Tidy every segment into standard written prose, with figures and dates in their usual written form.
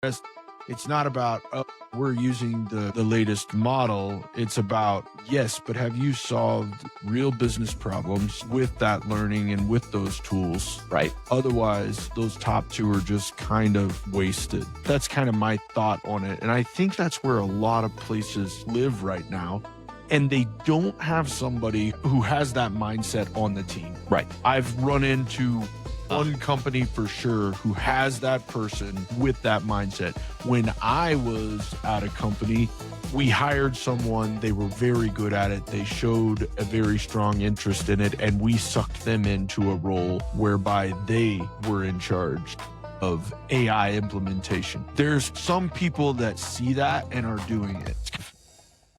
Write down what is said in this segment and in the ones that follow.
It's not about, oh, we're using the latest model. It's about, yes, but have you solved real business problems with that learning and with those tools? Right. Otherwise, those top two are just kind of wasted. That's kind of my thought on it. And I think that's where a lot of places live right now. And they don't have somebody who has that mindset on the team. Right. I've run into one company for sure who has that person with that mindset. When I was at a company, we hired someone, they were very good at it. They showed a very strong interest in it, and we sucked them into a role whereby they were in charge of AI implementation. There's some people that see that and are doing it.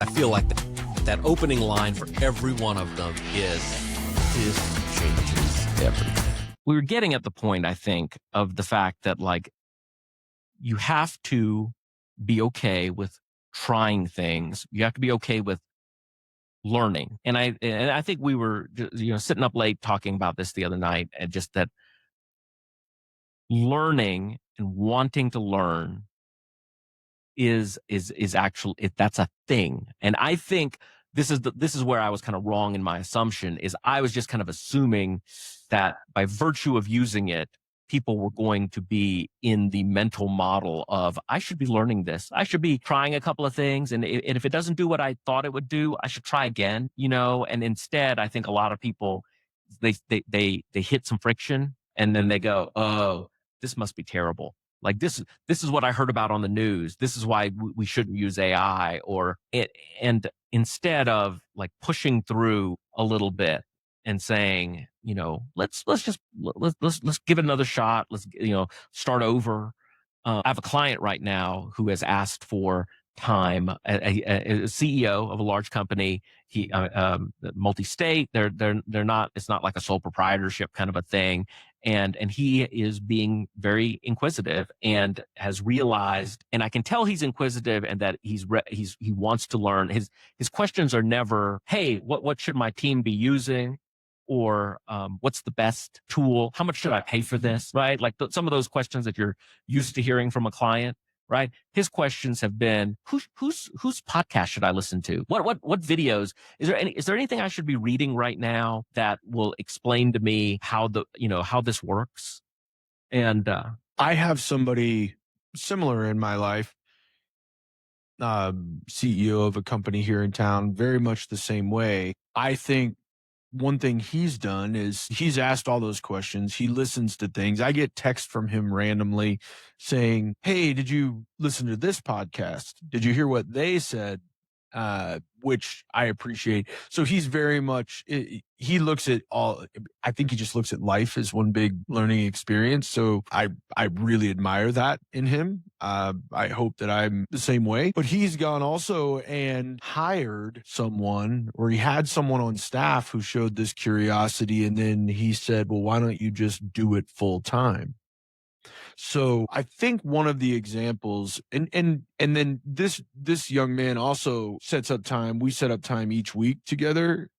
I feel like that opening line for every one of them is, this changes everything. We were getting at the point, I think, of the fact that like you have to be okay with trying things. You have to be okay with learning. And I think we were, sitting up late talking about this the other night, and just that learning and wanting to learn is actually, that's a thing. And I think this is where I was kind of wrong in my assumption. Is I was just kind of assuming that by virtue of using it, people were going to be in the mental model of, I should be learning this. I should be trying a couple of things. And if it doesn't do what I thought it would do, I should try again, And instead, I think a lot of people, they hit some friction and then they go, oh, this must be terrible. Like this is what I heard about on the news. This is why we shouldn't use AI and instead of like pushing through a little bit and saying, let's give it another shot. Let's, start over. I have a client right now who has asked for time, a CEO of a large company. He, multi-state. They're not. It's not like a sole proprietorship kind of a thing. And he is being very inquisitive and has realized, and I can tell he's inquisitive and that he wants to learn. His questions are never, hey, what should my team be using? Or what's the best tool? How much should I pay for this? Right? Like some of those questions that you're used to hearing from a client. Right? His questions have been, whose podcast should I listen to? What videos? Is there anything I should be reading right now that will explain to me how this works? And I have somebody similar in my life, CEO of a company here in town, very much the same way. I think one thing he's done is he's asked all those questions. He listens to things. I get text from him randomly saying, hey, did you listen to this podcast? Did you hear what they said? Which I appreciate. So he's very much, he looks at all, I think he just looks at life as one big learning experience. So I really admire that in him. I hope that I'm the same way, but he's gone also and hired someone, or he had someone on staff who showed this curiosity. And then he said, well, why don't you just do it full time? So I think one of the examples, and then this young man also sets up time. We set up time each week together.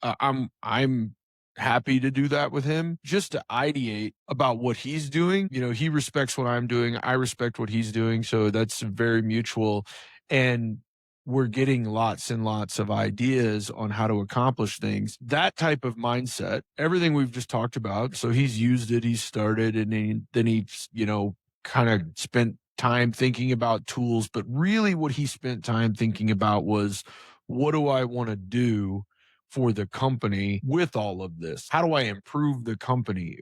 I'm happy to do that with him, just to ideate about what he's doing. He respects what I'm doing. I respect what he's doing. So that's very mutual. And we're getting lots and lots of ideas on how to accomplish things. That type of mindset, everything we've just talked about. So he's used it, he's started, and then he's, kind of spent time thinking about tools. But really what he spent time thinking about was, what do I want to do for the company with all of this? How do I improve the company?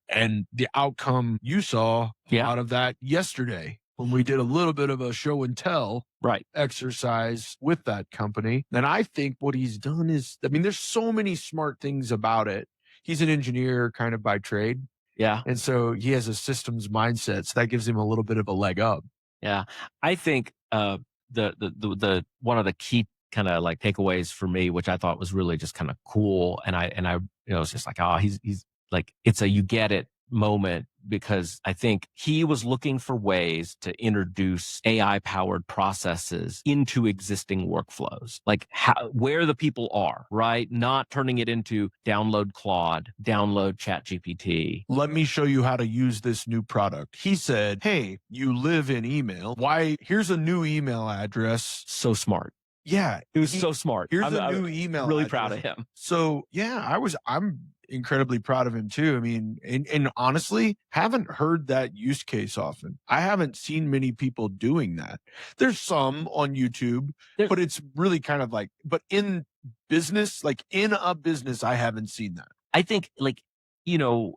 And the outcome you saw out of that yesterday, when we did a little bit of a show and tell exercise with that company. And I think what he's done is, there's so many smart things about it. He's an engineer kind of by trade. Yeah. And so he has a systems mindset. So that gives him a little bit of a leg up. Yeah. I think the one of the key kind of like takeaways for me, which I thought was really just kind of cool. And I, it's just like, oh, he's like, it's a, you get it moment because I think he was looking for ways to introduce AI powered processes into existing workflows, like where the people are, right? Not turning it into download Claude, download Chat GPT. Let me show you how to use this new product. He said, hey, you live in email. Why? Here's a new email address. So smart. Yeah. It was so smart. Here's I'm a new email really address. proud of him. So yeah, I'm incredibly proud of him too. I mean, and honestly, haven't heard that use case often. I haven't seen many people doing that. There's some on YouTube, but it's really kind of like, but in business, like in a business, I haven't seen that. I think, like, you know,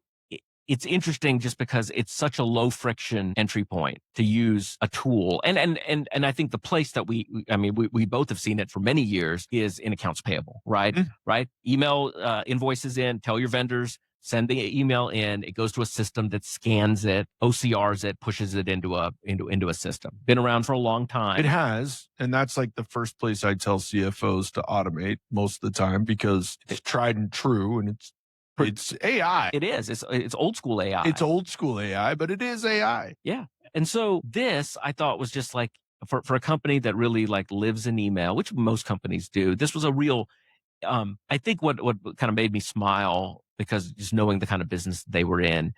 it's interesting just because it's such a low friction entry point to use a tool. And I think the place that we both have seen it for many years is in accounts payable, right? Mm. Right? Email invoices in, tell your vendors, send the email in. It goes to a system that scans it, OCRs it, pushes it into a system. Been around for a long time. It has, and that's like the first place I tell CFOs to automate most of the time because it's tried and true, and it's AI. It is. It's old school AI. It's old school AI, but it is AI. Yeah. And so this I thought was just like for a company that really like lives in email, which most companies do. This was a real I think what kind of made me smile because just knowing the kind of business they were in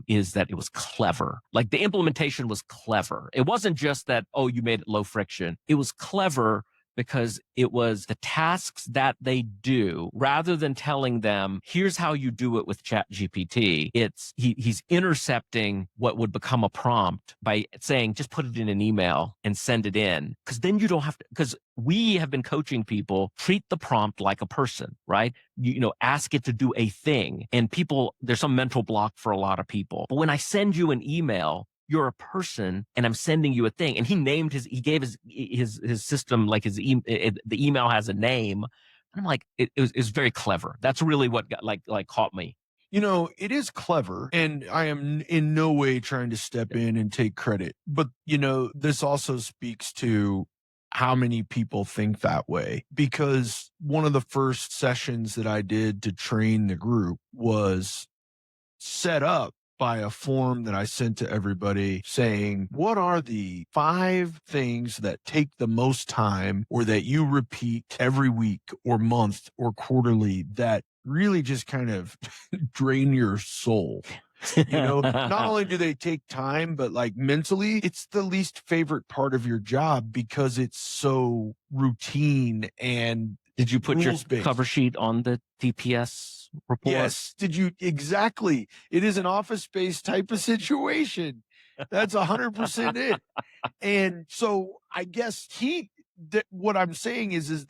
is that it was clever. Like the implementation was clever. It wasn't just that, oh, you made it low friction. It was clever because it was the tasks that they do rather than telling them, here's how you do it with Chat GPT. He's intercepting what would become a prompt by saying, just put it in an email and send it in. Cause then you don't have to, cause we have been coaching people, treat the prompt like a person, right? You know, ask it to do a thing. And people, there's some mental block for a lot of people. But when I send you an email, you're a person and I'm sending you a thing. And he gave his system, like the email has a name. I'm like, it was very clever. That's really what got like caught me. You know, it is clever, and I am in no way trying to step in and take credit. But, you know, this also speaks to how many people think that way, because one of the first sessions that I did to train the group was set up by a form that I sent to everybody saying, what are the 5 things that take the most time or that you repeat every week or month or quarterly that really just kind of drain your soul? You know, not only do they take time, but like mentally, it's the least favorite part of your job because it's so routine. And did you put your rules-based. Cover sheet on the TPS report? Yes. Did you? Exactly. It is an office-based type of situation. That's 100% it. And so I guess what I'm saying is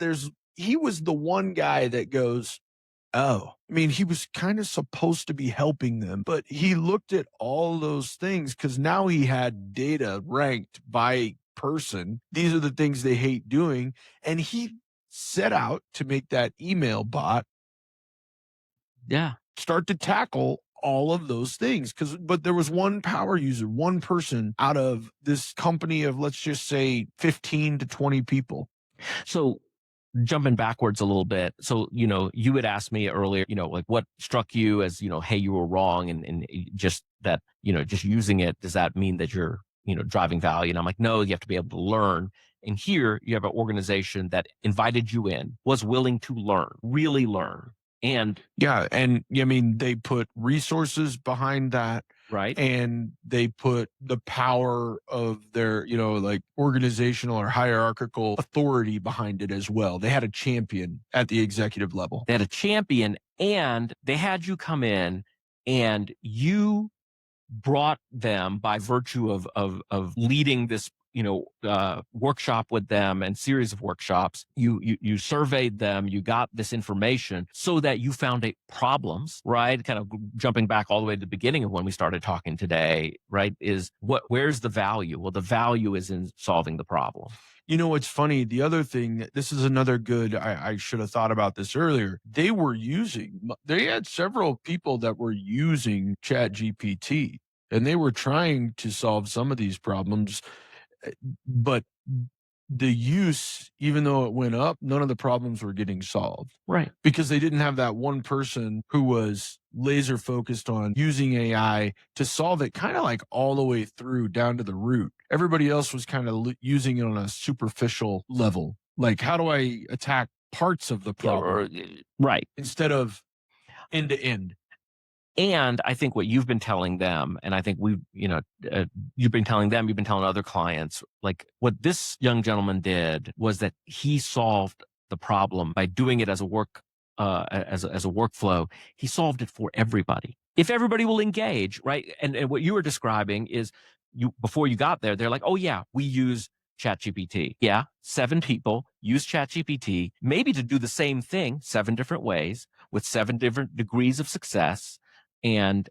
he was the one guy that goes, oh, I mean, he was kind of supposed to be helping them, but he looked at all those things because now he had data ranked by person. These are the things they hate doing. And he set out to make that email bot start to tackle all of those things. But there was one power user, one person out of this company of, let's just say 15 to 20 people. So jumping backwards a little bit. So, you know, you had asked me earlier, you know, like what struck you as, you know, hey, you were wrong. And just that, you know, just using it, does that mean that you're, you know, driving value? And I'm like, no, you have to be able to learn. And here you have an organization that invited you in, was willing to learn, really learn. And yeah, and I mean, they put resources behind that. Right. And they put the power of their, you know, like organizational or hierarchical authority behind it as well. They had a champion at the executive level. They had a champion, and they had you come in and you brought them by virtue of leading this, you know, workshop with them and series of workshops. You surveyed them, you got this information so that you found problems, right? Kind of jumping back all the way to the beginning of when we started talking today, right? Where's the value? Well, the value is in solving the problem. You know, what's funny, the other thing, this is another good, I should have thought about this earlier. They had several people that were using Chat GPT, and they were trying to solve some of these problems, but the use, even though it went up, none of the problems were getting solved Right. because they didn't have that one person who was laser focused on using AI to solve it kind of like all the way through down to the root. Everybody else was kind of using it on a superficial level. Like, how do I attack parts of the problem Right. instead of end to end? And I think what you've been telling them, and I think you've been telling them, you've been telling other clients, like what this young gentleman did was that he solved the problem by doing it as a as a workflow. He solved it for everybody. If everybody will engage, right? And what you were describing is before you got there, they're like, oh yeah, we use ChatGPT. Yeah, 7 people use ChatGPT, maybe to do the same thing 7 different ways with 7 different degrees of success. And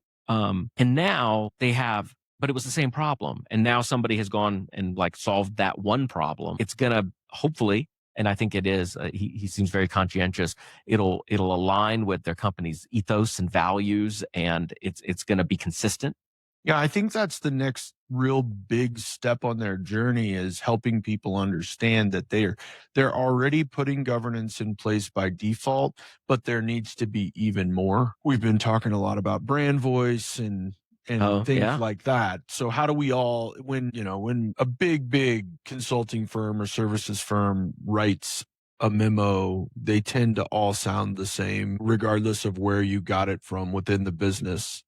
now they have, but it was the same problem. And now somebody has gone and like solved that one problem. It's gonna hopefully, and I think it is. He seems very conscientious. It'll align with their company's ethos and values, and it's gonna be consistent. Yeah, I think that's the next real big step on their journey is helping people understand that they're already putting governance in place by default, but there needs to be even more. We've been talking a lot about brand voice and things Yeah. like that. So how do we all when a big consulting firm or services firm writes a memo, they tend to all sound the same regardless of where you got it from within the business.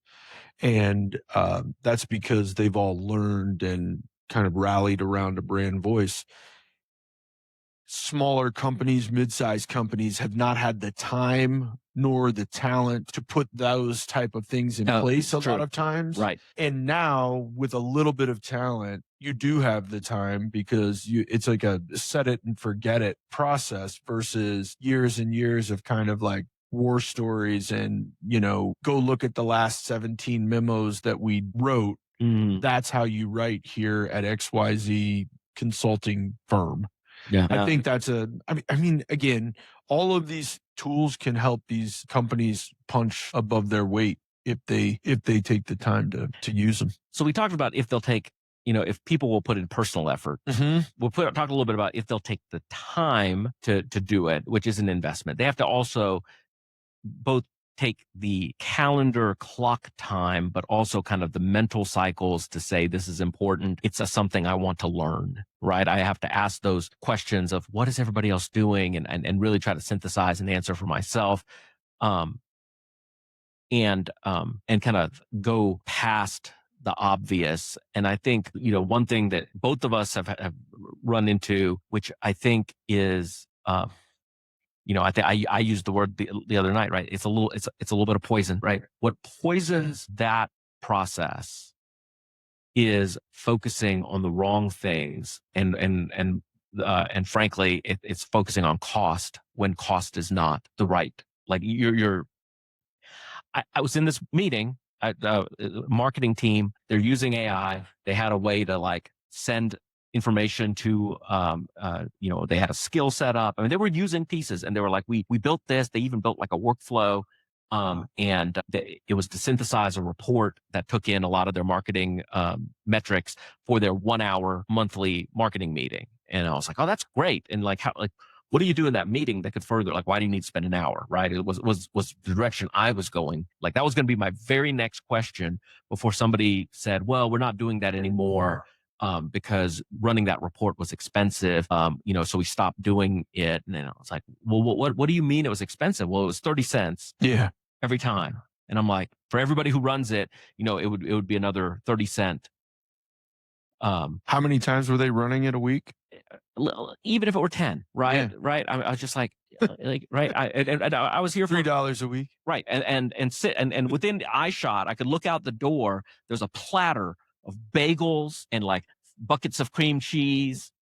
And that's because they've all learned and kind of rallied around a brand voice. Smaller companies, mid-sized companies have not had the time nor the talent to put those type of things in place a lot of times. Right. And now with a little bit of talent, you do have the time because it's like a set it and forget it process versus years and years of kind of like war stories and, go look at the last 17 memos that we wrote. That's how you write here at XYZ consulting firm. Yeah. I think that's I mean, again, all of these tools can help these companies punch above their weight if they take the time to use them. So we talked about if they'll take, if people will put in personal effort. We'll talk a little bit about if they'll take the time to do it, which is an investment. They have to also both take the calendar clock time, but also kind of the mental cycles to say, this is important. It's something I want to learn, right? I have to ask those questions of what is everybody else doing and really try to synthesize an answer for myself. And kind of go past the obvious. And I think, one thing that both of us have run into, which I think is, I think I used the word the other night, right? It's a little bit of poison, right? What poisons that process is focusing on the wrong things, and frankly, it's focusing on cost when cost is not the right. Like I was in this meeting at marketing team. They're using AI. They had a way to like send information to, they had a skill set up. I mean, they were using pieces and they were like, we built this. They even built like a workflow. It was to synthesize a report that took in a lot of their marketing metrics for their 1-hour monthly marketing meeting. And I was like, oh, that's great. And like, what do you do in that meeting that could further, like, why do you need to spend an hour? Right. It was the direction I was going. Like, that was going to be my very next question before somebody said, well, we're not doing that anymore. Because running that report was expensive, so we stopped doing it. And then I was like, well, what do you mean it was expensive? Well, it was 30 cents every time. And I'm like, for everybody who runs it, it would be another 30 cent. How many times were they running it a week? Even if it were 10, right? Yeah. Right. I was just like, right. I was here for $3 a week. Right. And sit and within eye shot, I could look out the door. There's a platter of bagels and like buckets of cream cheese.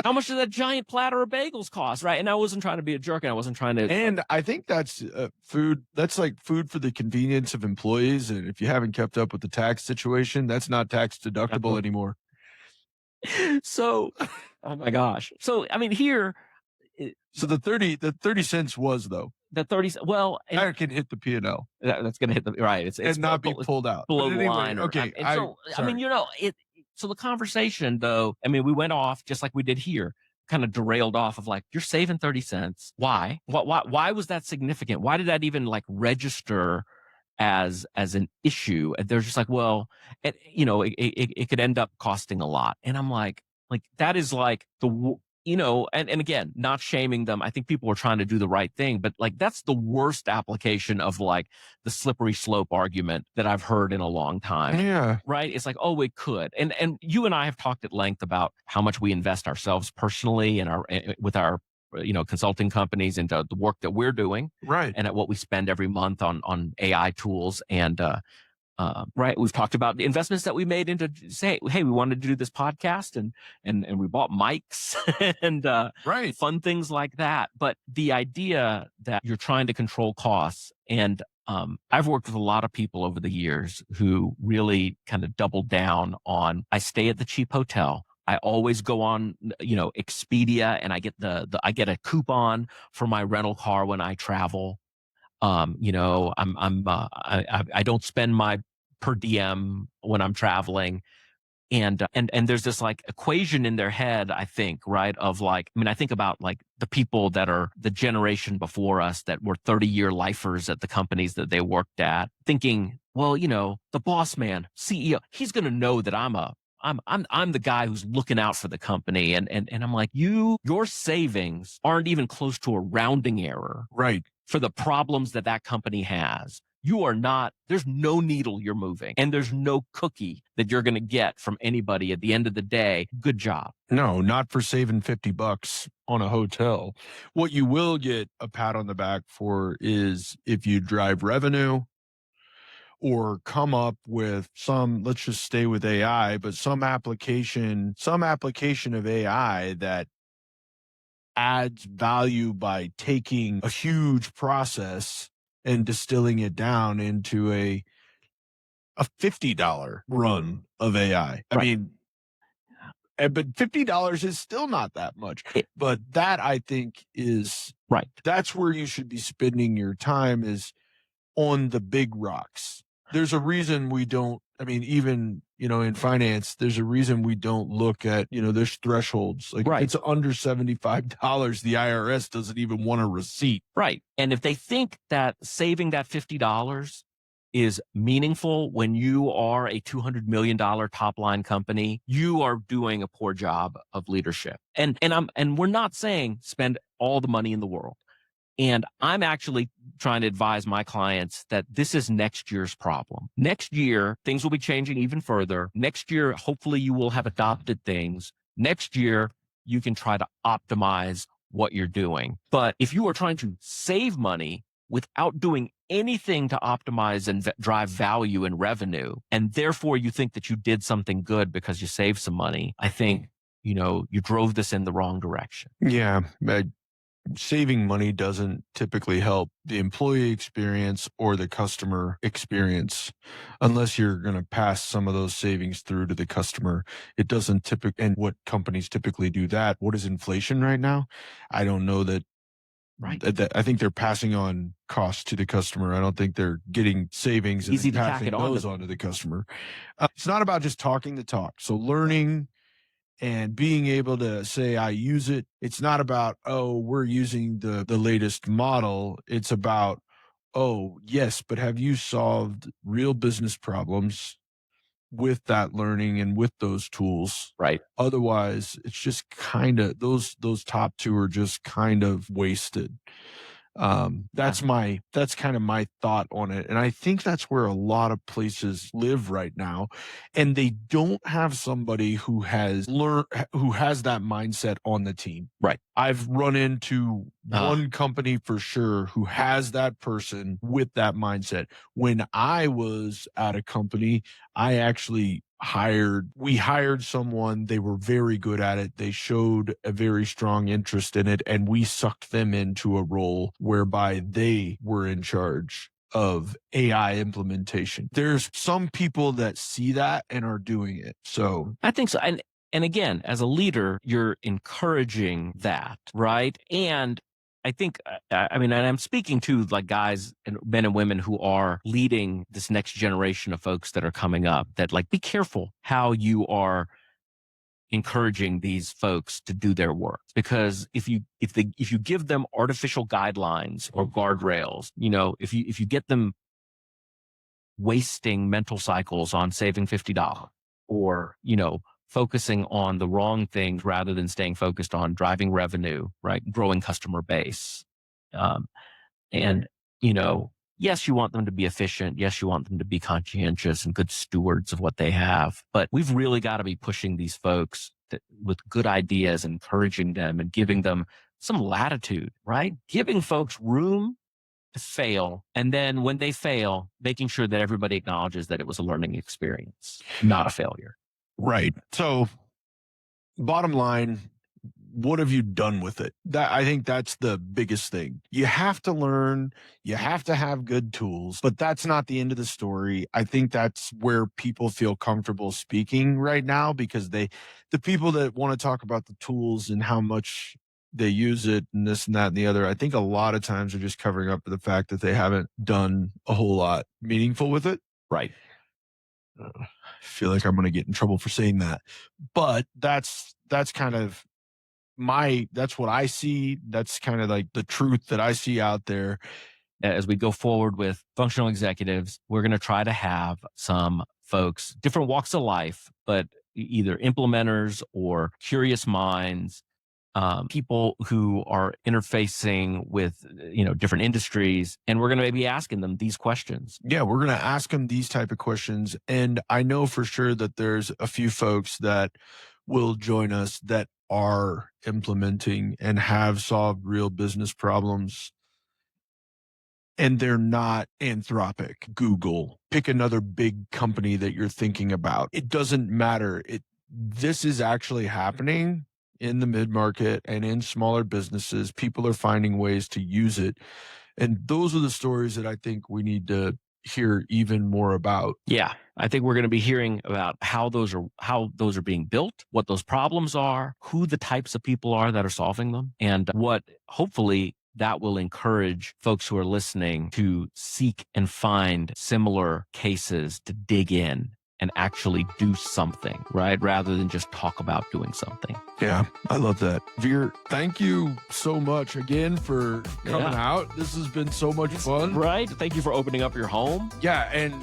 How much does that giant platter of bagels cost? Right. And I wasn't trying to be a jerk and I wasn't trying to. And I think that's food. That's like food for the convenience of employees. And if you haven't kept up with the tax situation, that's not tax deductible anymore. So, oh my gosh. So, I mean, here. So the 30 cents was though. The 30, well, that can hit the P&L. That's going to hit the right. It's not be pulled out. Below the anyway, line. Okay. I mean, So the conversation, though, I mean, we went off just like we did here, kind of derailed off of like, you're saving 30 cents. Why? Why was that significant? Why did that even like register as an issue? And they're just like, well, it could end up costing a lot. And I'm like that is like and again, not shaming them. I think people are trying to do the right thing, but like that's the worst application of like the slippery slope argument that I've heard in a long time. Yeah. Right? It's like, oh, it could. And you and I have talked at length about how much we invest ourselves personally and our with our consulting companies into the work that we're doing Right. and at what we spend every month on AI tools. And right, we've talked about the investments that we made into say, hey, we wanted to do this podcast and we bought mics and Right. fun things like that. But the idea that you're trying to control costs and I've worked with a lot of people over the years who really kind of doubled down on, I stay at the cheap hotel. I always go on, Expedia, and I get I get a coupon for my rental car when I travel. I don't spend my per diem when I'm traveling. And there's this like equation in their head, I think, right? Of like, I mean, I think about like the people that are the generation before us that were 30-year lifers at the companies that they worked at, thinking, well, the boss man, CEO, he's going to know that I'm the guy who's looking out for the company. And I'm like, your savings aren't even close to a rounding error Right. for the problems that company has. You are not, there's no needle you're moving and there's no cookie that you're going to get from anybody at the end of the day. Good job. No, not for saving $50 on a hotel. What you will get a pat on the back for is if you drive revenue or come up with some, let's just stay with AI, but some application of AI that adds value by taking a huge process and distilling it down into a $50 run of AI. I Right. mean, but $50 is still not that much. It- But that I think is right. that's where you should be spending your time is on the big rocks. There's a reason we don't, I mean, even, in finance, there's a reason we don't look at, there's thresholds. Like if Right. it's under $75, the IRS doesn't even want a receipt. Right. And if they think that saving that $50 is meaningful when you are a $200 million top line company, you are doing a poor job of leadership. And we're not saying spend all the money in the world. And I'm actually trying to advise my clients that this is next year's problem. Next year, things will be changing even further. Next year, hopefully you will have adopted things. Next year, you can try to optimize what you're doing. But if you are trying to save money without doing anything to optimize and drive value and revenue, and therefore you think that you did something good because you saved some money, I think, you drove this in the wrong direction. Yeah. Saving money doesn't typically help the employee experience or the customer experience unless you're going to pass some of those savings through to the customer. It doesn't typically, and what companies typically do that. What is inflation right now? I don't know that. Right. I think they're passing on costs to the customer. I don't think they're getting savings and Easy then to tack passing it on those to- onto the customer. It's not about just talking the talk. So learning and being able to say I use it. It's not about, oh, we're using the latest model. It's about, oh, yes, but have you solved real business problems with that learning and with those tools? Right. Otherwise, it's just kind of those top two are just kind of wasted. That's kind of my thought on it. And I think that's where a lot of places live right now. And they don't have somebody who has that mindset on the team. Right. I've run into one company for sure who has that person with that mindset. When I was at a company, I actually we hired someone. They were very good at it. They showed a very strong interest in it, and we sucked them into a role whereby they were in charge of AI implementation. There's some people that see that and are doing it. So I think so. And again, as a leader, you're encouraging that, right? And I think, I mean, and I'm speaking to like guys and men and women who are leading this next generation of folks that are coming up, that like, be careful how you are encouraging these folks to do their work, because if you give them artificial guidelines or guardrails, if you get them wasting mental cycles on saving $50, or focusing on the wrong things rather than staying focused on driving revenue, right, growing customer base, um, and yes, you want them to be efficient, yes, you want them to be conscientious and good stewards of what they have, but we've really got to be pushing these folks with good ideas, encouraging them and giving them some latitude, right, giving folks room to fail. And then when they fail, making sure that everybody acknowledges that it was a learning experience, not a failure. Right. So, bottom line, what have you done with it? I think that's the biggest thing. You have to learn, you have to have good tools, but that's not the end of the story. I think that's where people feel comfortable speaking right now, because the people that want to talk about the tools and how much they use it and this and that and the other, I think a lot of times are just covering up for the fact that they haven't done a whole lot meaningful with it. Right. I feel like I'm going to get in trouble for saying that, but that's kind of that's what I see. That's kind of like the truth that I see out there. As we go forward with functional executives, we're going to try to have some folks, different walks of life, but either implementers or curious minds, people who are interfacing with different industries, and we're going to be asking them these questions. Yeah, we're going to ask them these type of questions, and I know for sure that there's a few folks that will join us that are implementing and have solved real business problems, and they're not Anthropic, Google. Pick another big company that you're thinking about. It doesn't matter. This is actually happening in the mid-market and in smaller businesses. People are finding ways to use it. And those are the stories that I think we need to hear even more about. Yeah, I think we're going to be hearing about how those are being built, what those problems are, who the types of people are that are solving them, and what hopefully that will encourage folks who are listening to seek and find similar cases, to dig in and actually do something, right? Rather than just talk about doing something. Yeah, I love that. Veer, thank you so much again for coming out. This has been so much fun. Right? Thank you for opening up your home. Yeah, and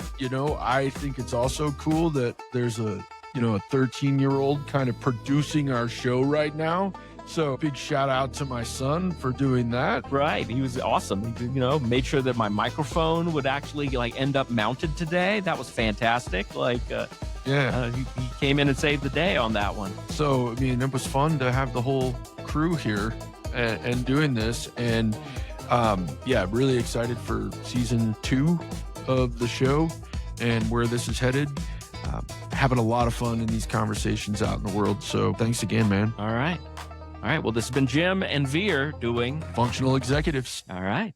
I think it's also cool that there's a 13-year-old kind of producing our show right now. So big shout out to my son for doing that. Right. He was awesome. He, made sure that my microphone would actually end up mounted today. That was fantastic. He came in and saved the day on that one. So, I mean, it was fun to have the whole crew here and doing this. And really excited for season 2 of the show and where this is headed. Having a lot of fun in these conversations out in the world. So thanks again, man. All right. Well, this has been Jim and Veer doing Functional Executives. All right.